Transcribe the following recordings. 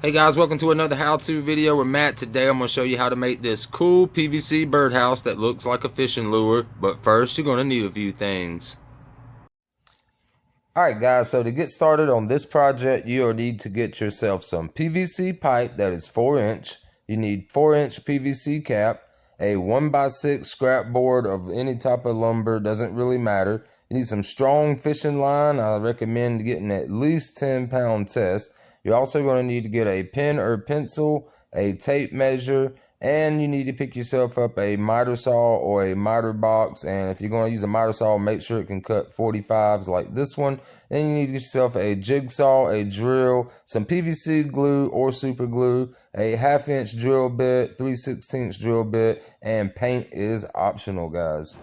Hey guys, welcome to another how-to video with Matt. Today I'm going to show you how to make this cool PVC birdhouse that looks like a fishing lure. But first, you're going to need a few things. Alright guys, so to get started on this project, you'll need to get yourself some PVC pipe that is 4-inch. You need 4-inch PVC cap, a 1x6 scrap board of any type of lumber, doesn't really matter. You need some strong fishing line. I recommend getting at least 10-pound test. You're also going to need to get a pen or pencil, a tape measure, and you need to pick yourself up a miter saw or a miter box. And if you're going to use a miter saw, make sure it can cut 45s like this one. Then you need to get yourself a jigsaw, a drill, some PVC glue or super glue, a 1/2-inch drill bit, 3/16 drill bit, and paint is optional, guys.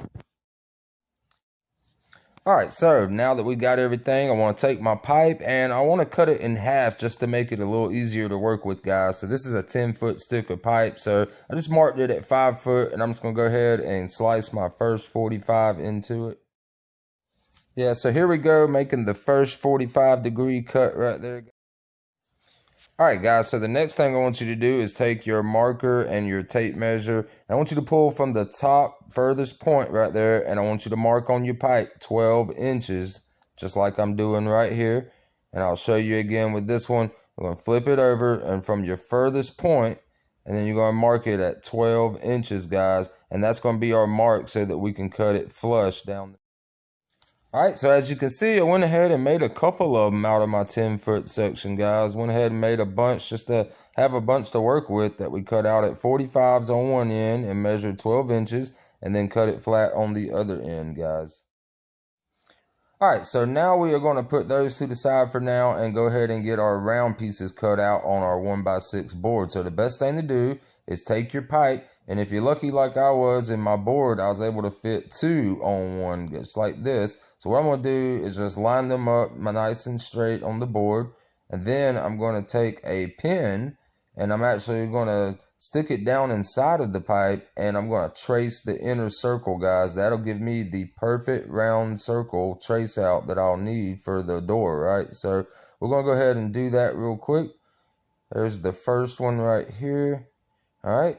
Alright, so now that we got everything, I want to take my pipe and I want to cut it in half just to make it a little easier to work with, guys. So this is a 10-foot stick of pipe, so I just marked it at 5 foot and I'm just going to go ahead and slice my first 45 into it. Yeah, so here we go, making the first 45-degree cut right there. Alright guys, so the next thing I want you to do is take your marker and your tape measure. I want you to pull from the top furthest point right there, and I want you to mark on your pipe 12 inches, just like I'm doing right here. And I'll show you again with this one. I'm going to flip it over, and from your furthest point, and then you're going to mark it at 12 inches, guys. And that's going to be our mark so that we can cut it flush down. Alright, so as you can see, I went ahead and made a couple of them out of my 10-foot section, guys. Went ahead and made a bunch just to have a bunch to work with that we cut out at 45s on one end and measured 12 inches and then cut it flat on the other end, guys. Alright, so now we are going to put those to the side for now and go ahead and get our round pieces cut out on our 1x6 board. So the best thing to do is take your pipe, and if you're lucky like I was in my board, I was able to fit 2 on one, just like this. So what I'm going to do is just line them up nice and straight on the board, and then I'm going to take a pin and I'm actually going to stick it down inside of the pipe, and I'm going to trace the inner circle, guys. That'll give me the perfect round circle trace out that I'll need for the door, right? So we're going to go ahead and do that real quick. There's the first one right here. All right.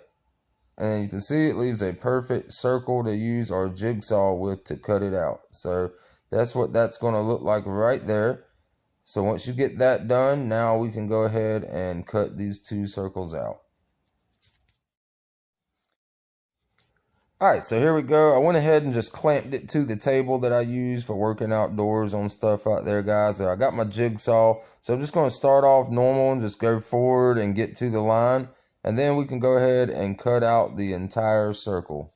And you can see it leaves a perfect circle to use our jigsaw with to cut it out. So that's what that's going to look like right there. So once you get that done, now we can go ahead and cut these 2 circles out. Alright, so here we go. I went ahead and just clamped it to the table that I use for working outdoors on stuff out there, guys. I got my jigsaw, so I'm just going to start off normal and just go forward and get to the line. And then we can go ahead and cut out the entire circle.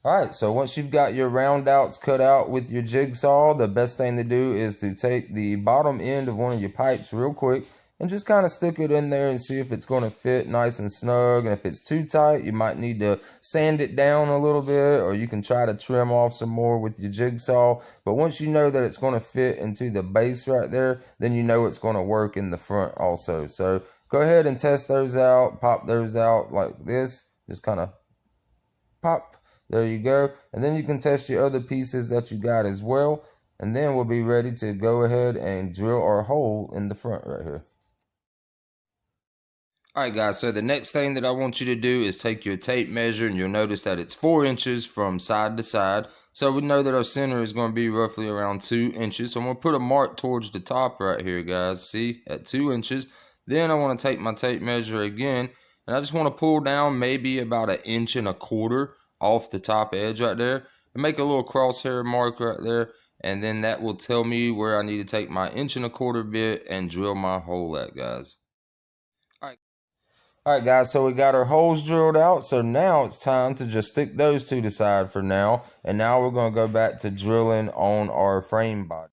Alright, so once you've got your roundouts cut out with your jigsaw, the best thing to do is to take the bottom end of one of your pipes real quick and just kind of stick it in there and see if it's going to fit nice and snug. And if it's too tight, you might need to sand it down a little bit, or you can try to trim off some more with your jigsaw. But once you know that it's going to fit into the base right there, then you know it's going to work in the front also. So go ahead and test those out, pop those out like this, just kind of pop. There you go. And then you can test your other pieces that you got as well. And then we'll be ready to go ahead and drill our hole in the front right here. Alright guys, so the next thing that I want you to do is take your tape measure, and you'll notice that it's 4 inches from side to side. So we know that our center is going to be roughly around 2 inches. So I'm going to put a mark towards the top right here, guys. See, at 2 inches. Then I want to take my tape measure again, and I just want to pull down maybe about 1.25 inches off the top edge right there and make a little crosshair mark right there, and then that will tell me where I need to take my 1.25 inch bit and drill my hole at, guys. Alright guys, so we got our holes drilled out, so now it's time to just stick those to the side for now, and now we're going to go back to drilling on our frame body.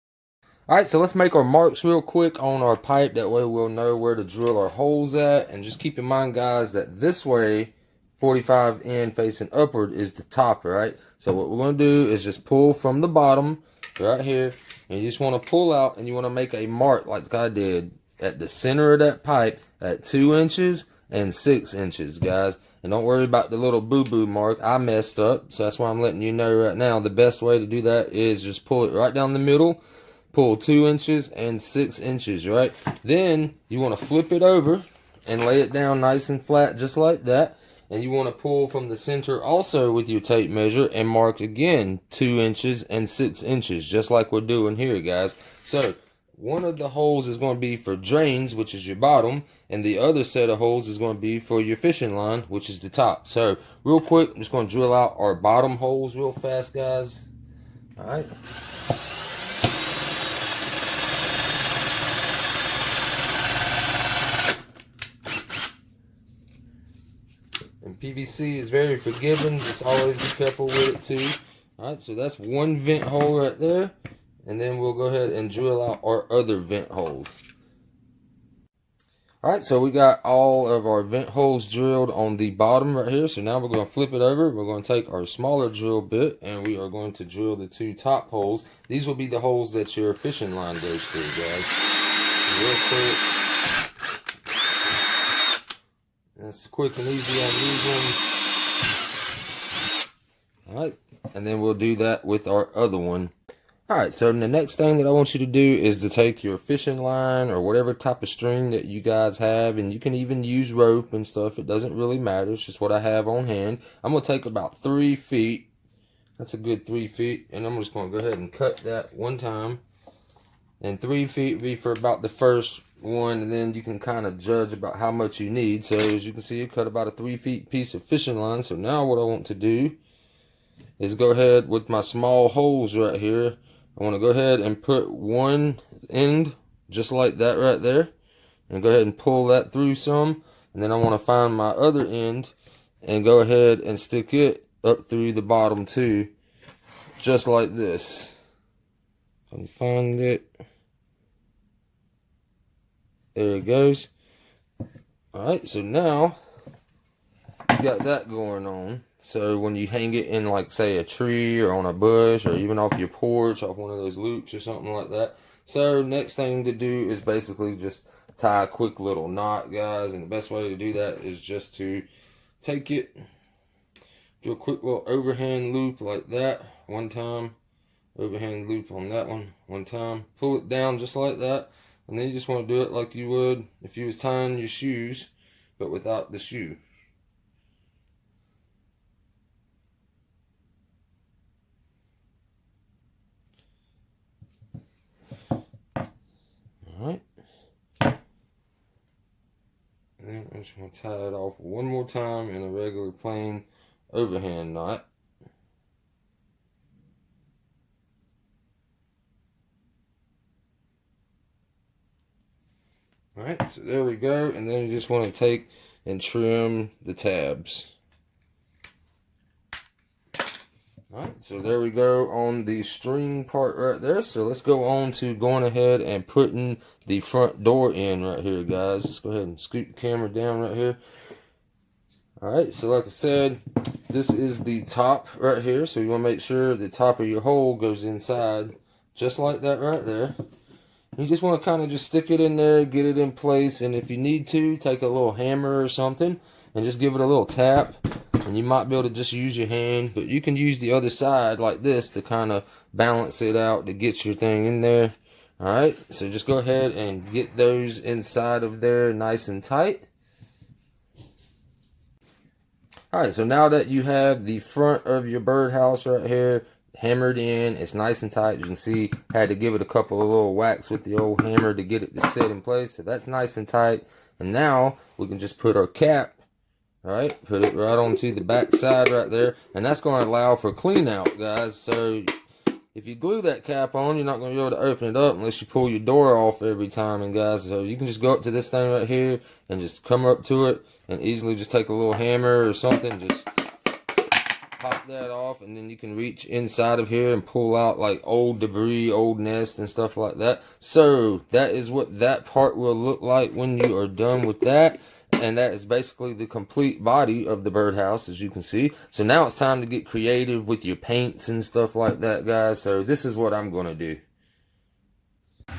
Alright, so let's make our marks real quick on our pipe, that way we'll know where to drill our holes at. And just keep in mind, guys, that this way 45 end facing upward is the top, right? So what we're going to do is just pull from the bottom right here, and you just want to pull out, and you want to make a mark like I did at the center of that pipe at 2 inches and 6 inches, guys. And don't worry about the little boo-boo mark. I messed up, so that's why I'm letting you know right now. The best way to do that is just pull it right down the middle, pull 2 inches and 6 inches, right? Then you want to flip it over and lay it down nice and flat just like that. And you want to pull from the center also with your tape measure and mark again 2 inches and 6 inches, just like we're doing here, guys. So one of the holes is going to be for drains, which is your bottom, and the other set of holes is going to be for your fishing line, which is the top. So real quick, I'm just going to drill out our bottom holes real fast, guys. All right. And PVC is very forgiving. Just always be careful with it too. All right, so that's one vent hole right there. And then we'll go ahead and drill out our other vent holes. All right, so we got all of our vent holes drilled on the bottom right here. So now we're going to flip it over. We're going to take our smaller drill bit and we are going to drill the 2 top holes. These will be the holes that your fishing line goes through, guys. Real quick. That's quick and easy on these ones. All right, and then we'll do that with our other one. All right, so the next thing that I want you to do is to take your fishing line or whatever type of string that you guys have, and you can even use rope and stuff. It doesn't really matter. It's just what I have on hand. I'm going to take about 3 feet. That's a good 3 feet. And I'm just going to go ahead and cut that one time. And 3 feet be for about the first one, and then you can kind of judge about how much you need. So as you can see, I cut about a 3 feet piece of fishing line. So now what I want to do is go ahead with my small holes right here. I want to go ahead and put one end just like that right there, and go ahead and pull that through some, and then I want to find my other end and go ahead and stick it up through the bottom too, just like this. I can find it. There it goes. Alright, so now you got that going on. So when you hang it in, like, say, a tree or on a bush or even off your porch, off one of those loops or something like that. So next thing to do is basically just tie a quick little knot, guys. And the best way to do that is just to take it, do a quick little overhand loop like that one time. Overhand loop on that one time. Pull it down just like that. And then you just want to do it like you would if you was tying your shoes, but without the shoe. Alright. And then I'm just going to tie it off one more time in a regular plain overhand knot. Alright, so there we go. And then you just want to take and trim the tabs. Alright, so there we go on the string part right there. So let's go on to going ahead and putting the front door in right here, guys. Let's go ahead and scoot the camera down right here. Alright, so like I said, this is the top right here. So you want to make sure the top of your hole goes inside, just like that right there. You just want to kind of just stick it in there, get it in place, and if you need to, take a little hammer or something and just give it a little tap. And you might be able to just use your hand, but you can use the other side like this to kind of balance it out to get your thing in there. Alright, so just go ahead and get those inside of there nice and tight. Alright, so now that you have the front of your birdhouse right here hammered in, it's nice and tight. You can see I had to give it a couple of little whacks with the old hammer to get it to sit in place. So that's nice and tight. And now we can just put our cap, right, put it right onto the back side right there, and that's going to allow for clean out, guys. So if you glue that cap on, you're not going to be able to open it up unless you pull your door off every time. And guys, so you can just go up to this thing right here and just come up to it and easily just take a little hammer or something, just pop that off, and then you can reach inside of here and pull out like old debris, old nest and stuff like that. So that is what that part will look like when you are done with that. And that is basically the complete body of the birdhouse, as you can see. So now it's time to get creative with your paints and stuff like that, guys. So this is what I'm going to do.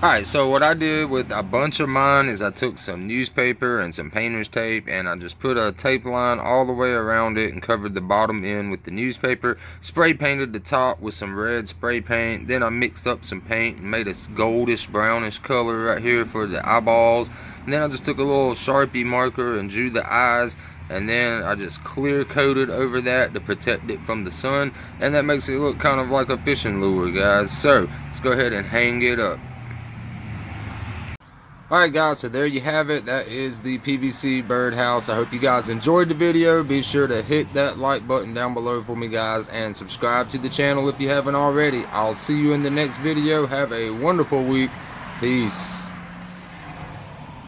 Alright, so what I did with a bunch of mine is I took some newspaper and some painter's tape, and I just put a tape line all the way around it and covered the bottom end with the newspaper, spray painted the top with some red spray paint, then I mixed up some paint and made a goldish brownish color right here for the eyeballs, and then I just took a little Sharpie marker and drew the eyes, and then I just clear coated over that to protect it from the sun, and that makes it look kind of like a fishing lure, guys. So let's go ahead and hang it up. Alright guys, so there you have it. That is the PVC Birdhouse. I hope you guys enjoyed the video. Be sure to hit that like button down below for me, guys, and subscribe to the channel if you haven't already. I'll see you in the next video. Have a wonderful week. Peace.